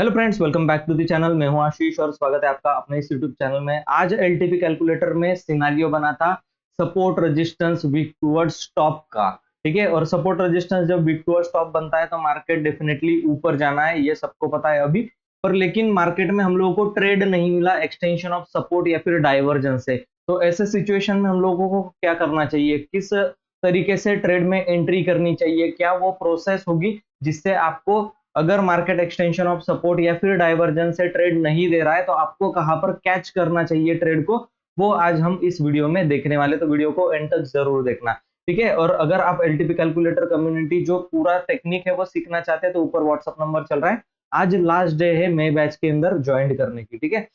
Hello friends, welcome back to the channel. मैं हूं आशीष और स्वागत है आपका अपने इस यूट्यूब चैनल में। आज एलटीपी कैलकुलेटर में सिनारियो बना था support resistance weak towards top का। ठीक है, और सपोर्ट रेजिस्टेंस जब वीक टुवर्ड्स टॉप बनता है तो मार्केट डेफिनेटली ऊपर जाना है, ये सबको पता है अभी। पर लेकिन मार्केट में हम लोगों को ट्रेड नहीं मिला एक्सटेंशन ऑफ सपोर्ट या फिर डाइवर्जेंस से। तो ऐसे सिचुएशन में हम लोगों को क्या करना चाहिए, किस तरीके से ट्रेड में एंट्री करनी चाहिए, क्या वो प्रोसेस होगी जिससे आपको, अगर मार्केट एक्सटेंशन ऑफ सपोर्ट या फिर डाइवर्जेंस से ट्रेड नहीं दे रहा है तो आपको कहां पर कैच करना चाहिए ट्रेड को, वो आज हम इस वीडियो में देखने वाले। तो वीडियो को एंड तक जरूर देखना, ठीक है। और अगर आप एलटीपी कैलकुलेटर कम्युनिटी जो पूरा टेक्निक है वो सीखना चाहते हैं तो ऊपर व्हाट्सअप नंबर चल रहा है। आज लास्ट डे है मई बैच के अंदर ज्वाइन करने की, ठीक है।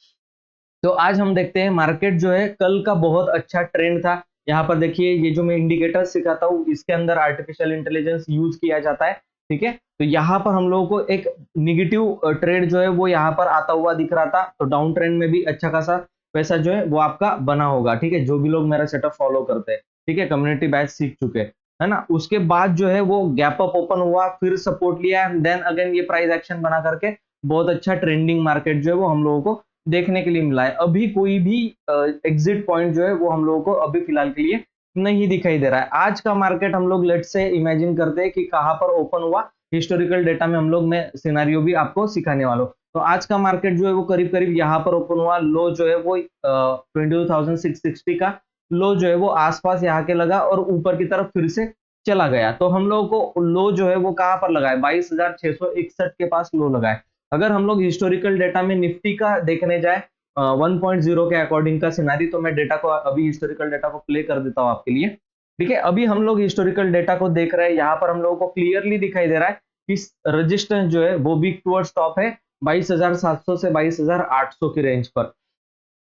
तो आज हम देखते हैं मार्केट जो है, कल का बहुत अच्छा ट्रेंड था। यहाँ पर देखिए, ये जो मैं इंडिकेटर सिखाता हूँ इसके अंदर आर्टिफिशियल इंटेलिजेंस यूज किया जाता है, ठीक है। तो यहाँ पर हम लोगों को एक निगेटिव ट्रेड जो है वो यहाँ पर आता हुआ दिख रहा था। तो डाउन ट्रेंड में भी अच्छा खासा पैसा जो है वो आपका बना होगा, ठीक है, जो भी लोग मेरा सेटअप फॉलो करते हैं, ठीक है, कम्युनिटी बैच सीख चुके हैं, है ना। उसके बाद जो है वो गैप अप ओपन हुआ, फिर सपोर्ट लिया, देन अगेन ये प्राइस एक्शन बना करके बहुत अच्छा ट्रेंडिंग मार्केट जो है वो हम लोगों को देखने के लिए मिला है। अभी कोई भी एग्जिट पॉइंट जो है वो हम लोगों को अभी फिलहाल के लिए नहीं दिखाई दे रहा है। आज का मार्केट हम लोग लेट से इमेजिन करते हैं कि कहां पर ओपन हुआ। हिस्टोरिकल डेटा में हम लोग, मैं सिनारियो भी आपको सिखाने वाला हूँ। तो आज का मार्केट जो है वो करीब करीब यहाँ पर ओपन हुआ। लो जो है वो 22,660 का लो जो है वो आसपास यहाँ के लगा और ऊपर की तरफ फिर से चला गया। तो हम लोग को लो जो है वो कहाँ पर लगा है, 22,661 के पास लो लगा है। अगर हम लोग हिस्टोरिकल डेटा में निफ्टी का देखने जाए 1.0 के अकॉर्डिंग का सिनारी, तो मैं डेटा को अभी हिस्टोरिकल डेटा को प्ले कर देता हूँ आपके लिए, ठीक है। अभी हम लोग हिस्टोरिकल डेटा को देख रहे हैं, यहाँ पर हम लोगों को क्लियरली दिखाई दे रहा है कि रेजिस्टेंस जो है वो वीक टुवर्ड्स टॉप है 22,700 से 22,800 की रेंज पर,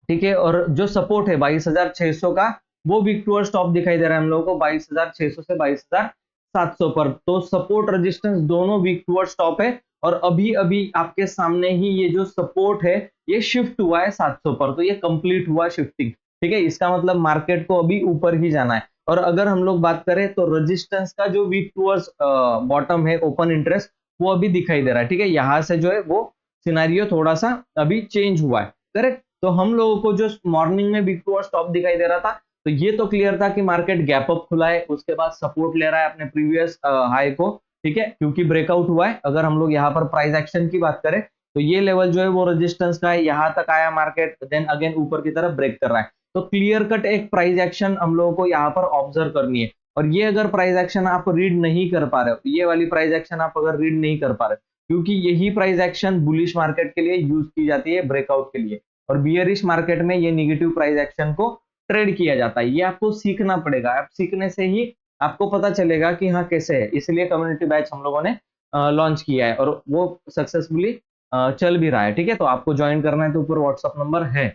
ठीक है। और जो सपोर्ट है 22,600 का, वो वीक टुवर्ड्स टॉप दिखाई दे रहा है हम लोगों को 22,600 से 22,700 पर। तो सपोर्ट रेजिस्टेंस दोनों वीक टुवर्ड्स टॉप है। और अभी अभी आपके सामने ही ये जो सपोर्ट है ये शिफ्ट हुआ है 700 पर, तो ये कंप्लीट हुआ शिफ्टिंग, ठीक है। इसका मतलब मार्केट को अभी ऊपर ही जाना है। और अगर हम लोग बात करें तो रेजिस्टेंस का जो वीक टुवर्ड्स बॉटम है, ओपन इंटरेस्ट, वो अभी दिखाई दे रहा है, ठीक है। यहां से जो है वो सिनारियो थोड़ा सा अभी चेंज हुआ है, करेक्ट। तो हम लोगों को जो मॉर्निंग में वीक टुवर्ड्स टॉप दिखाई दे रहा था, तो ये तो क्लियर था कि मार्केट गैप अप खुला है, उसके बाद सपोर्ट ले रहा है अपने प्रीवियस हाई को, ठीक है, क्योंकि ब्रेकआउट हुआ है। अगर हम लोग यहाँ पर प्राइस एक्शन की बात करें तो ये लेवल जो है वो रेजिस्टेंस का है, यहाँ तक आया मार्केट, देन अगेन ऊपर की तरफ ब्रेक कर रहा है। तो क्लियर कट एक प्राइस एक्शन हम लोगों को यहाँ पर ऑब्जर्व करनी है। और ये अगर प्राइस एक्शन आप रीड नहीं कर पा रहे हो, ये वाली प्राइस एक्शन आप अगर रीड नहीं कर पा रहे हो, क्योंकि यही प्राइस एक्शन बुलिश मार्केट के लिए यूज की जाती है, ब्रेकआउट के लिए, और बियरिश मार्केट में ये निगेटिव प्राइस एक्शन को ट्रेड किया जाता है। ये आपको सीखना पड़ेगा, आप सीखने से ही आपको पता चलेगा कि हाँ कैसे है। इसलिए कम्युनिटी बैच हम लोगों ने लॉन्च किया है और वो सक्सेसफुली चल भी रहा है, ठीक है। तो आपको ज्वाइन करना है तो ऊपर व्हाट्सअप नंबर है,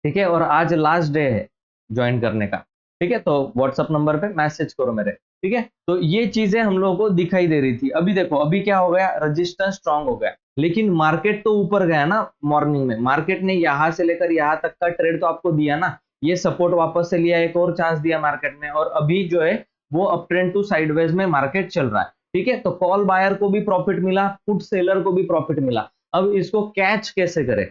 ठीक है। और आज लास्ट डे है ज्वाइन करने का, ठीक है। तो व्हाट्सअप नंबर पे मैसेज करो मेरे, ठीक है। तो ये चीजें हम लोगों को दिखाई दे रही थी। अभी देखो, अभी क्या हो गया, रजिस्टेंस स्ट्रांग हो गया, लेकिन मार्केट तो ऊपर गया ना। मॉर्निंग में मार्केट ने यहां से लेकर यहां तक का ट्रेड तो आपको दिया ना, ये सपोर्ट वापस से लिया, एक और चांस दिया मार्केट में, और अभी जो है वो अप ट्रेंड टू साइडवेज में मार्केट चल रहा है, ठीक है। तो कॉल बायर को भी प्रॉफिट मिला, पुट सेलर को भी प्रॉफिट मिला। अब इसको कैच कैसे करें,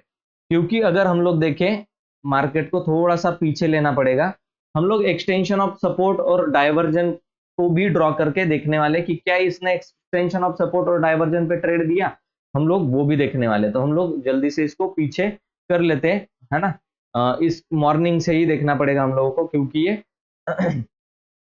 क्योंकि अगर हम लोग देखें मार्केट को थोड़ा सा पीछे लेना पड़ेगा। हम लोग एक्सटेंशन ऑफ सपोर्ट और डाइवर्जन को भी ड्रॉ करके देखने वाले कि क्या इसने एक्सटेंशन ऑफ सपोर्ट और डाइवर्जन पे ट्रेड दिया, हम लोग वो भी देखने वाले। तो हम लोग जल्दी से इसको पीछे कर लेते हैं, है ना। इस मॉर्निंग से ही देखना पड़ेगा हम लोगों को, क्योंकि ये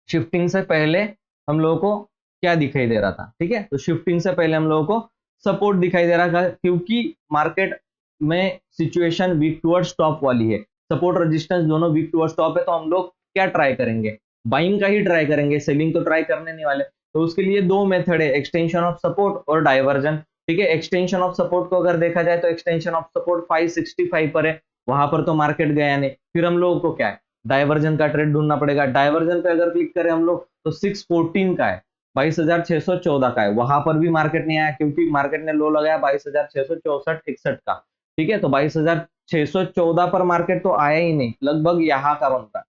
शिफ्टिंग से पहले हम लोगों को क्या दिखाई दे रहा था, ठीक है। तो शिफ्टिंग से पहले हम लोगों को सपोर्ट दिखाई दे रहा था, क्योंकि मार्केट में सिचुएशन वीक टुवर्ड्स टॉप वाली है, सपोर्ट रेजिस्टेंस दोनों वीक टुवर्ड्स टॉप है। तो हम लोग क्या ट्राई करेंगे, बाइंग का ही ट्राई करेंगे, सेलिंग तो ट्राई करने नहीं वाले। तो उसके लिए दो मेथड है, एक्सटेंशन ऑफ सपोर्ट और डाइवर्जन, ठीक है। एक्सटेंशन ऑफ सपोर्ट को अगर देखा जाए तो एक्सटेंशन ऑफ सपोर्ट 565 पर है, वहां पर तो मार्केट गया नहीं। फिर हम लोगों को क्या है, डाइवर्जन का ट्रेड ढूंढना पड़ेगा। डाइवर्जन पे अगर क्लिक करें हम लोग तो 614 का है, 22,614 का है, वहां पर भी मार्केट नहीं आया, क्योंकि मार्केट ने लो लगाया 22,664 61 का, ठीक है। तो 22,614 पर मार्केट तो आया ही नहीं, लगभग यहाँ का बनता,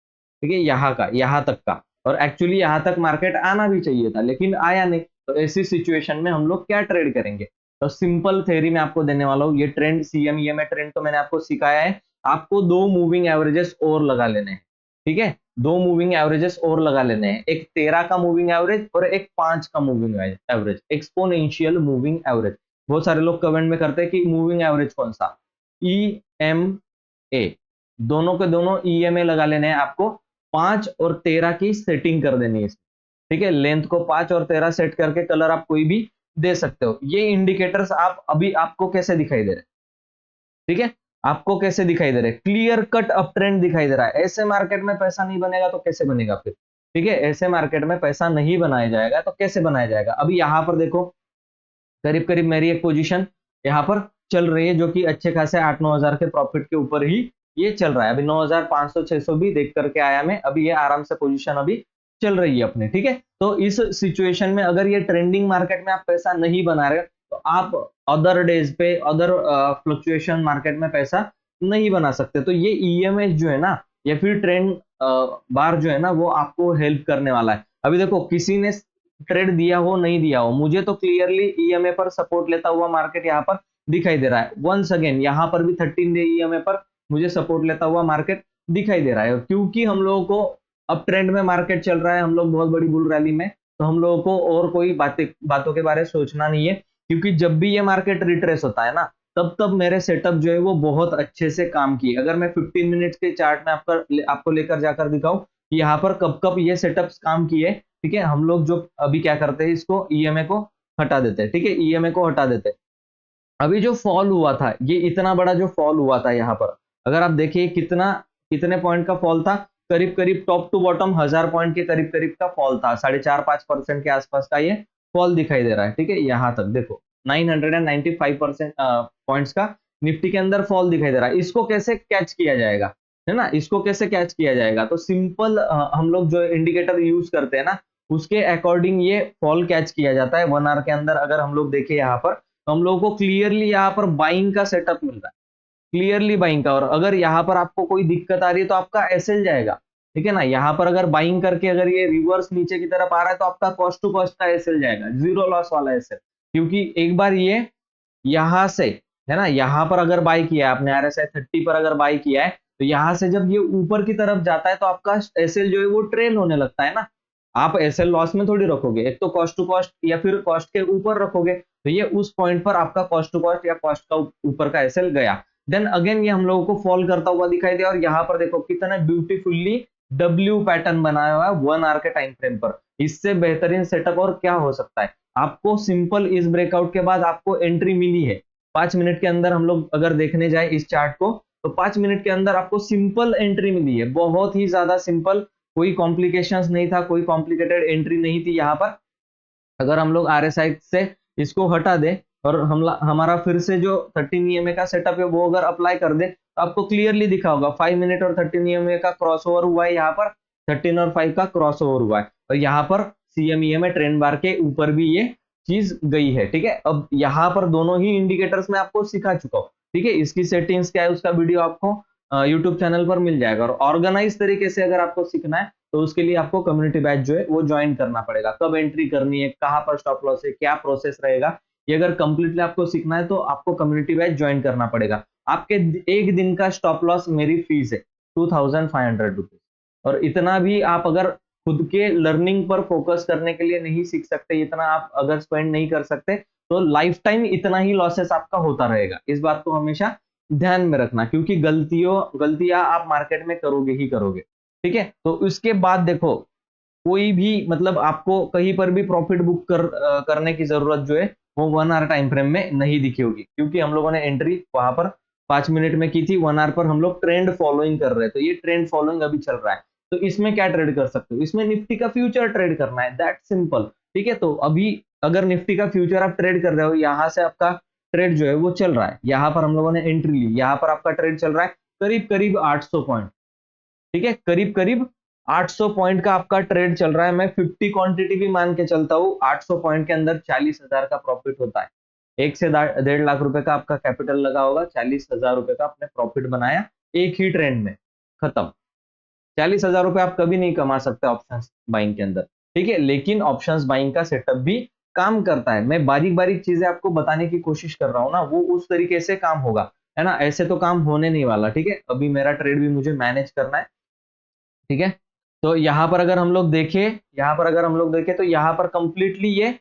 ठीक है, यहाँ तक का। और एक्चुअली यहाँ तक मार्केट आना भी चाहिए था, लेकिन आया नहीं। तो ऐसी सिचुएशन में हम लोग क्या ट्रेड करेंगे, तो सिंपल थ्योरी में आपको देने वाला हूँ। ये ट्रेंड CME में ट्रेंड तो मैंने आपको सिखाया है, आपको 2 मूविंग एवरेजेस और लगा लेने हैं, ठीक है, 2 मूविंग एवरेजेस और लगा लेने हैं, एक 13 का मूविंग एवरेज और एक 5 का moving average, exponential moving average. बहुत सारे लोग कमेंट में करते हैं कि मूविंग एवरेज कौन सा, EMA, दोनों के दोनों EMA लगा लेने हैं आपको, 5 और 13 की सेटिंग कर देनी है, ठीक है, लेंथ को 5 और 13 सेट करके कलर आप कोई भी दे सकते हो। ये इंडिकेटर्स आप अभी आपको कैसे दिखाई दे रहे हैं, ठीक है, आपको कैसे दिखाई दे रहे हैं, क्लियर कट अप ट्रेंड दिखाई दे रहा है। ऐसे मार्केट में पैसा नहीं बनेगा तो कैसे बनेगा फिर, ठीक है, ऐसे मार्केट में पैसा नहीं बनाया जाएगा तो कैसे बनाया जाएगा। अभी यहां पर देखो, करीब करीब मेरी एक पोजीशन यहाँ पर चल रही है, जो कि अच्छे खासे 8-9 हजार के प्रॉफिट के ऊपर ही ये चल रहा है। अभी 9,500-600 भी देख करके आया मैं, अभी ये आराम से पोजीशन अभी चल रही है अपने, ठीक है। तो इस सिचुएशन में अगर ये ट्रेंडिंग मार्केट में आप पैसा नहीं बना रहे तो आप अदर डेज पे, अदर फ्लक्चुएशन मार्केट में पैसा नहीं बना सकते। तो ये EMS जो है ना, या फिर ट्रेंड बार जो है ना, वो आपको हेल्प करने वाला है। अभी देखो, किसी ने ट्रेड दिया हो नहीं दिया हो, मुझे तो क्लियरली EMA पर सपोर्ट लेता हुआ मार्केट यहाँ पर दिखाई दे रहा है। वंस अगेन यहाँ पर भी 13 डे EMA पर मुझे सपोर्ट लेता हुआ मार्केट दिखाई दे रहा है, क्योंकि हम लोगों को अब ट्रेंड में मार्केट चल रहा है, हम लोग बहुत बड़ी बुल रैली में, तो हम लोगों को और कोई बातों के बारे में सोचना नहीं है, क्योंकि जब भी ये मार्केट रिट्रेस होता है ना, तब तब मेरे सेटअप जो है वो बहुत अच्छे से काम किए। अगर मैं 15 मिनट्स के चार्ट में आपको लेकर जाकर दिखाऊं कि यहाँ पर कब कब ये सेटअप्स काम किए, ठीक है, हम लोग जो अभी क्या करते हैं, इसको EMA को हटा देते हैं, ठीक है, EMA को हटा देते हैं। अभी जो फॉल हुआ था, ये इतना बड़ा जो फॉल हुआ था यहाँ पर, अगर आप देखिए कितने पॉइंट का फॉल था, करीब करीब टॉप टू बॉटम 1000 पॉइंट के करीब करीब का फॉल था, 4.5-5% के आसपास का ये फॉल दिखाई दे रहा है, ठीक है। यहाँ तक देखो 995% पॉइंट्स का निफ्टी के अंदर फॉल दिखाई दे रहा है। इसको कैसे कैच किया जाएगा, है ना, इसको कैसे कैच किया जाएगा, तो सिंपल हम लोग जो इंडिकेटर यूज करते हैं ना, उसके अकॉर्डिंग ये फॉल कैच किया जाता है 1 आवर के अंदर। अगर हम लोग देखें यहाँ पर, तो हम लोगों को क्लियरली यहाँ पर बाइंग का सेटअप मिल रहा है, क्लियरली बाइंग का। और अगर यहाँ पर आपको कोई दिक्कत आ रही है तो आपका SL जाएगा, ठीक है ना। यहाँ पर अगर बाइंग करके अगर ये रिवर्स नीचे की तरफ आ रहा है तो आपका कॉस्ट टू कॉस्ट का SL जाएगा, जीरो लॉस वाला SL, क्योंकि एक बार ये यहां से, है ना, यहां पर अगर बाय किया है आपने RSI 30 पर अगर बाय किया है, तो यहां से जब ये ऊपर की तरफ जाता है तो आपका SL जो है वो ट्रेल होने लगता है ना। आप SL लॉस में थोड़ी रखोगे, एक तो कॉस्ट टू कॉस्ट या फिर कॉस्ट के ऊपर रखोगे, तो ये उस पॉइंट पर आपका कॉस्ट टू कॉस्ट या कॉस्ट का ऊपर का SL गया। देन अगेन ये हम लोगों को फॉल करता हुआ दिखाई दिया, और यहाँ पर देखो कितना ब्यूटीफुल्ली W पैटर्न बनाया हुआ है 1 आवर के टाइम फ्रेम पर। इससे बेहतरीन सेटअप और क्या हो सकता है। आपको सिंपल इस ब्रेकआउट के बाद आपको एंट्री मिली है 5 मिनट के अंदर। हम लोग अगर देखने जाए इस चार्ट को, तो 5 मिनट के अंदर आपको सिंपल एंट्री मिली है, बहुत ही ज्यादा सिंपल, कोई कॉम्प्लिकेशंस नहीं था, कोई कॉम्प्लिकेटेड एंट्री नहीं थी यहाँ पर। अगर हम लोग RSI से इसको हटा दें और हमारा फिर से जो 13 EMA का सेटअप है वो अगर अप्लाई कर दें, तो आपको क्लियरली दिखा होगा 5 मिनट और 13 EMA का क्रॉस ओवर हुआ है, यहाँ पर 13 और 5 का क्रॉस ओवर हुआ है, और यहाँ पर CME में ट्रेंड बार के ऊपर भी ये चीज गई है, ठीक है। अब यहाँ पर दोनों ही इंडिकेटर्स में आपको सिखा चुका हूँ, ठीक है। इसकी सेटिंग्स क्या है उसका वीडियो आपको यूट्यूब चैनल पर मिल जाएगा। और ऑर्गेनाइज तरीके से अगर आपको सीखना है तो उसके लिए आपको कम्युनिटी बैच जो है वो ज्वाइन करना पड़ेगा। कब एंट्री करनी है, कहाँ पर स्टॉप लॉस है, क्या प्रोसेस रहेगा, ये अगर कंप्लीटली आपको सीखना है तो आपको कम्युनिटी बैच ज्वाइन करना पड़ेगा। आपके एक दिन का स्टॉप लॉस मेरी फीस है 2500 रुपीज, और इतना भी आप अगर खुद के लर्निंग पर फोकस करने के लिए नहीं सीख सकते, इतना आप अगर स्पेंड नहीं कर सकते, तो लाइफ टाइम इतना ही लॉसेस आपका होता रहेगा। इस बात को हमेशा ध्यान में रखना, क्योंकि गलतियां आप मार्केट में करोगे ही करोगे, ठीक है। तो उसके बाद देखो, कोई भी मतलब आपको कहीं पर भी प्रॉफिट बुक करने की जरूरत जो है वो 1 आवर टाइम फ्रेम में नहीं दिखी होगी, क्योंकि हम लोगों ने एंट्री वहां पर 5 मिनट में की थी, 1 आवर पर हम लोग ट्रेंड फॉलोइंग कर रहे हैं, तो ये ट्रेंड फॉलोइंग अभी चल रहा है। तो इसमें क्या ट्रेड कर सकते हो, इसमें निफ्टी का फ्यूचर ट्रेड करना है, दैट सिंपल, ठीक है। तो अभी अगर निफ्टी का फ्यूचर आप ट्रेड कर रहे हो, यहाँ से आपका ट्रेड जो है वो चल रहा है, यहाँ पर हम लोगों ने एंट्री ली, यहाँ पर आपका ट्रेड चल रहा है करीब करीब 800 पॉइंट, ठीक है, करीब करीब 800 पॉइंट का आपका ट्रेड चल रहा है। मैं 50 क्वांटिटी भी मान के चलता हूँ, 800 पॉइंट के अंदर 40,000 का प्रॉफिट होता है। 1 से 1.5 लाख रुपए का आपका कैपिटल लगा होगा, 40,000 रुपए का आपने प्रॉफिट बनाया एक ही ट्रेंड में, खत्म। 40,000 रुपए आप कभी नहीं कमा सकते ऑप्शंस बाइंग के अंदर, ठीक है। लेकिन ऑप्शंस बाइंग का सेटअप भी काम करता है। मैं बारीक बारीक चीजें आपको बताने की कोशिश कर रहा हूँ ना, वो उस तरीके से काम होगा, है ना। ऐसे तो काम होने नहीं वाला, ठीक है। अभी मेरा ट्रेड भी मुझे मैनेज करना है, ठीक है। तो यहाँ पर अगर हम लोग देखें, तो यहाँ पर कंप्लीटली ये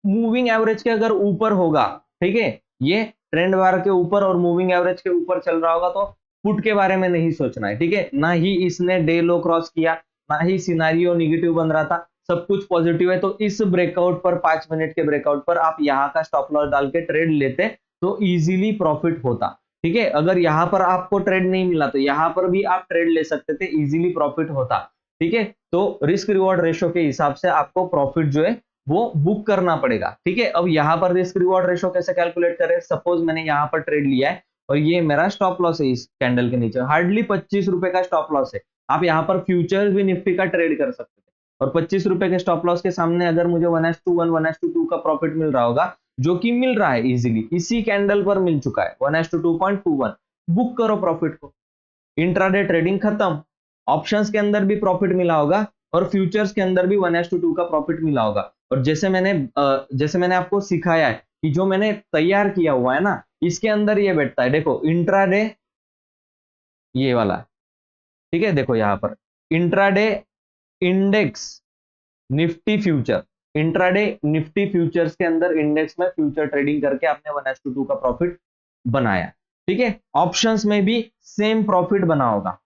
मूविंग एवरेज के अगर ऊपर होगा, ठीक है, ये ट्रेंड बार के ऊपर और मूविंग एवरेज के ऊपर चल रहा होगा, तो पुट के बारे में नहीं सोचना है, ठीक है। ना ही इसने डे लो क्रॉस किया, ना ही सिनारियो निगेटिव बन रहा था, सब कुछ पॉजिटिव है। तो इस ब्रेकआउट पर, 5 मिनट के ब्रेकआउट पर आप यहाँ का स्टॉप लॉस डाल के ट्रेड लेते तो इजीली प्रॉफिट होता, ठीक है। अगर यहाँ पर आपको ट्रेड नहीं मिला तो यहाँ पर भी आप ट्रेड ले सकते थे, इजीली प्रॉफिट होता, ठीक है। तो रिस्क रिवॉर्ड रेशो के हिसाब से आपको प्रॉफिट जो है वो बुक करना पड़ेगा, ठीक है। अब यहाँ पर रिस्क रिवॉर्ड रेशो कैसे कैलकुलेट करें? सपोज मैंने यहाँ पर ट्रेड लिया है और ये मेरा स्टॉप लॉस है, इस कैंडल के नीचे हार्डली 25 रुपए का स्टॉप लॉस है। आप यहाँ पर फ्यूचर्स भी निफ्टी का ट्रेड कर सकते थे, और 25 रुपए के स्टॉप लॉस के सामने अगर मुझे 1:1 1:2 का प्रॉफिट मिल रहा होगा, जो कि मिल रहा है इजीली, इसी कैंडल पर मिल चुका है 1:2.21, बुक करो प्रॉफिट को। इंट्राडे ट्रेडिंग खत्म। ऑप्शंस के अंदर भी प्रॉफिट मिला होगा और फ्यूचर्स के अंदर भी 1:2 का प्रॉफिट मिला होगा। और जैसे मैंने आपको सिखाया है कि जो मैंने तैयार किया हुआ है ना, इसके अंदर ये बैठता है, देखो इंट्राडे ये वाला, ठीक है। देखो यहाँ पर intraday index Nifty future, intraday Nifty futures के अंदर इंडेक्स में फ्यूचर ट्रेडिंग करके आपने 1:2 का प्रॉफिट बनाया, ठीक है। ऑप्शंस में भी सेम प्रॉफिट बना होगा।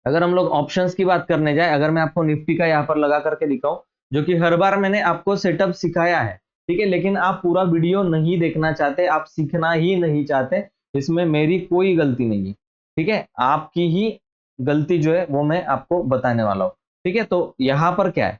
अगर हम लोग ऑप्शंस की बात करने जाए, अगर मैं आपको निफ्टी का यहाँ पर लगा करके दिखाऊं, जो कि हर बार मैंने आपको सेटअप सिखाया है, ठीक है, लेकिन आप पूरा वीडियो नहीं देखना चाहते, आप सीखना ही नहीं चाहते, इसमें मेरी कोई गलती नहीं है, ठीक है। आपकी ही गलती जो है वो मैं आपको बताने वाला हूँ, ठीक है। तो यहाँ पर क्या है,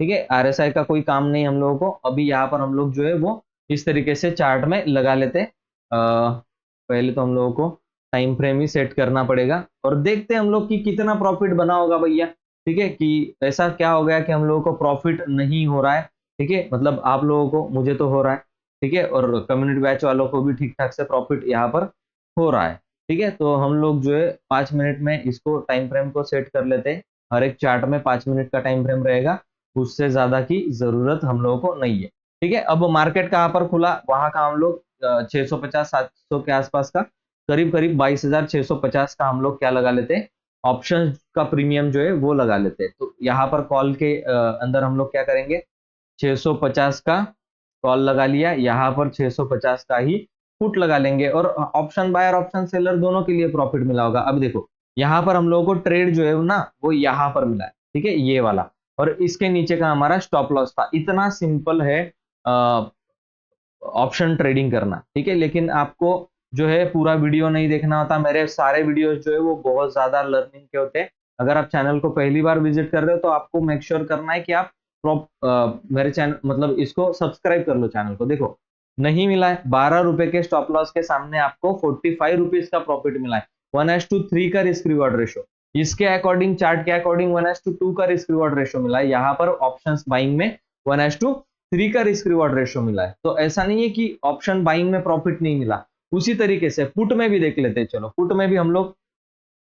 ठीक है, आरएसआई का कोई काम नहीं हम लोगों को। अभी यहाँ पर हम लोग जो है वो इस तरीके से चार्ट में लगा लेते हैं। पहले तो हम लोगों को टाइम फ्रेम ही सेट करना पड़ेगा और देखते हैं हम लोग कि कितना प्रॉफिट बना होगा भैया, ठीक है। कि ऐसा क्या हो गया कि हम लोगों को प्रॉफिट नहीं हो रहा है, ठीक है। मतलब आप लोगों को, मुझे तो हो रहा है, ठीक है, और कम्युनिटी बैच वालों को भी ठीक ठाक से प्रॉफिट यहाँ पर हो रहा है, ठीक है। तो हम लोग जो है 5 मिनट में इसको टाइम फ्रेम को सेट कर लेते हैं। हर एक चार्ट में 5 मिनट का टाइम फ्रेम रहेगा, उससे ज्यादा की जरूरत हम लोगों को नहीं है, ठीक है। अब मार्केट कहाँ पर खुला, वहां का हम लोग 650-700 के आसपास का, करीब करीब 22,650 का हम लोग क्या लगा लेते हैं, ऑप्शन का प्रीमियम जो है वो लगा लेते हैं। तो यहाँ पर कॉल के अंदर हम लोग क्या करेंगे, 650 का कॉल लगा लिया, यहाँ पर 650 का ही पुट लगा लेंगे, और ऑप्शन बायर ऑप्शन सेलर दोनों के लिए प्रॉफिट मिला होगा। अब देखो यहाँ पर हम लोगों को ट्रेड जो है ना वो यहाँ पर मिला है, ठीक है, ये वाला, और इसके नीचे का हमारा स्टॉप लॉस था। इतना सिंपल है ऑप्शन ट्रेडिंग करना, ठीक है। लेकिन आपको जो है पूरा वीडियो नहीं देखना होता, मेरे सारे वीडियोस जो है वो बहुत ज्यादा लर्निंग के होते हैं। अगर आप चैनल को पहली बार विजिट कर रहे हो तो आपको मेक श्योर करना है कि आप मेरे चैनल, मतलब इसको सब्सक्राइब कर लो चैनल को। देखो नहीं मिला है, 12 रुपए के स्टॉप लॉस के सामने आपको 45 रुपीज का प्रॉफिट मिला है। 1:3 का रिस्क रिवॉर्ड रेशो, इसके अकॉर्डिंग, चार्ट के अकॉर्डिंग 1:2 का रिस्क रिवॉर्ड रेशो मिला है। यहाँ पर ऑप्शंस बाइंग में 1:3 का रिस्क रिवॉर्ड रेशो मिला है। तो ऐसा नहीं है कि ऑप्शन बाइंग में प्रॉफिट नहीं मिला। उसी तरीके से पुट में भी देख लेते हैं, चलो पुट में भी हम लोग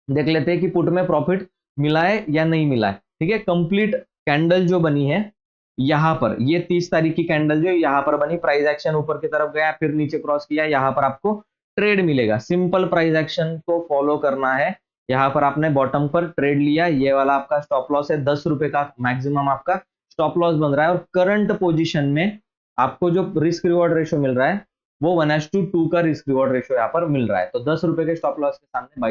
देख लेते हैं कि पुट में प्रॉफिट मिला है या नहीं मिला है, ठीक है। कंप्लीट कैंडल जो बनी है यहाँ पर, ये 30 तारीख की कैंडल जो यहाँ पर बनी, प्राइस एक्शन ऊपर की तरफ गया, फिर नीचे क्रॉस किया, यहाँ पर आपको ट्रेड मिलेगा। सिंपल प्राइस एक्शन को फॉलो करना है। यहाँ पर आपने बॉटम पर ट्रेड लिया, ये वाला आपका स्टॉप लॉस है, 10 रुपए का मैक्सिमम आपका स्टॉप लॉस बन रहा है, और करंट पोजीशन में आपको जो रिस्क रिवॉर्ड रेशो मिल रहा है वो 1:2 का रिस्क रिवॉर्ड रेशो यहाँ पर मिल रहा है। तो 10 रुपए के स्टॉप लॉस के सामने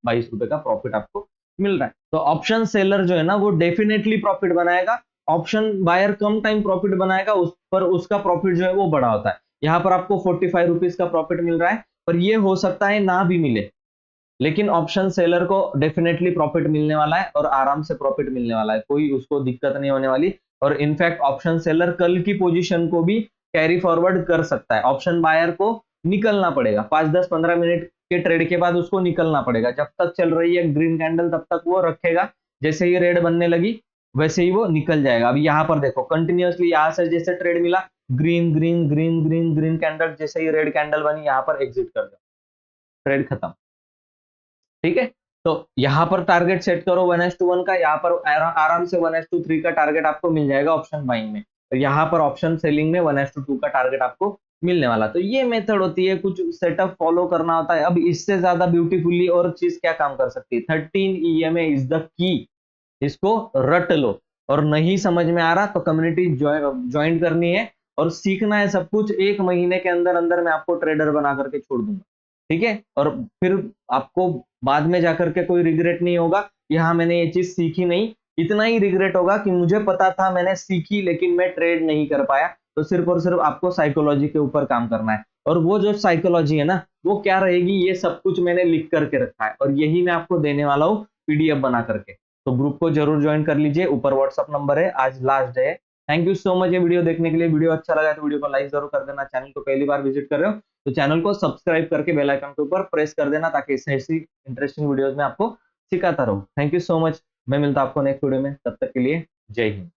22 रुपए का प्रॉफिट आपको मिल रहा है। तो ऑप्शन सेलर जो है ना वो डेफिनेटली प्रॉफिट बनाएगा, ऑप्शन बायर कम टाइम प्रॉफिट बनाएगा, उस पर उसका प्रॉफिट जो है वो बड़ा होता है। यहाँ पर आपको 45 रुपीज का प्रॉफिट मिल रहा है, पर ये हो सकता है ना भी मिले, लेकिन ऑप्शन सेलर को डेफिनेटली प्रॉफिट मिलने वाला है और आराम से प्रॉफिट मिलने वाला है, कोई उसको दिक्कत नहीं होने वाली। और इनफैक्ट ऑप्शन सेलर कल की पोजीशन को भी कैरी फॉरवर्ड कर सकता है। ऑप्शन बायर को निकलना पड़ेगा, 5-10-15 मिनट के ट्रेड के बाद उसको निकलना पड़ेगा। जब तक चल रही है ग्रीन कैंडल तब तक वो रखेगा, जैसे ही रेड बनने लगी वैसे ही वो निकल जाएगा। अब यहाँ पर देखो कंटिन्यूअसली यहाँ से जैसे ट्रेड मिला, green green green green green candle, जैसे ही रेड कैंडल बनी यहाँ पर एग्जिट कर दो, ट्रेड खत्म, ठीक है। तो यहाँ पर टारगेट सेट करो 1:1 का, यहाँ पर आराम से 1:3 का टारगेट आपको मिल जाएगा ऑप्शन बाइंग में। यहाँ पर ऑप्शन सेलिंग में 1:2 का टारगेट आपको मिलने वाला। तो ये मेथड होती है, कुछ सेटअप फॉलो करना होता है। अब इससे ज्यादा ब्यूटीफुली और चीज क्या काम कर सकती है, 13 EMA इज द की। इसको रट लो, और नहीं समझ में आ रहा तो कम्युनिटी ज्वाइन करनी है और सीखना है सब कुछ। 1 महीने के अंदर अंदर मैं आपको ट्रेडर बना करके छोड़ दूंगा, ठीक है। और फिर आपको बाद में जाकर के कोई रिग्रेट नहीं होगा कि हाँ मैंने ये चीज सीखी नहीं। इतना ही रिग्रेट होगा कि मुझे पता था, मैंने सीखी लेकिन मैं ट्रेड नहीं कर पाया। तो सिर्फ और सिर्फ आपको साइकोलॉजी के ऊपर काम करना है, और वो जो साइकोलॉजी है ना, वो क्या रहेगी, ये सब कुछ मैंने लिख करके रखा है और यही मैं आपको देने वाला हूँ PDF बना करके। तो ग्रुप को जरूर ज्वाइन कर लीजिए, ऊपर व्हाट्सअप नंबर है, आज लास्ट डे है। थैंक यू सो मच ये वीडियो देखने के लिए। वीडियो अच्छा लगा तो वीडियो को लाइक जरूर कर देना। चैनल को पहली बार विजिट कर रहे हो तो चैनल को सब्सक्राइब करके बेल आइकन के ऊपर प्रेस कर देना, ताकि ऐसी इंटरेस्टिंग वीडियोस में आपको सिखाता रहूं। Thank you so much. मैं मिलता हूं आपको नेक्स्ट वीडियो में, तब तक के लिए जय हिंद।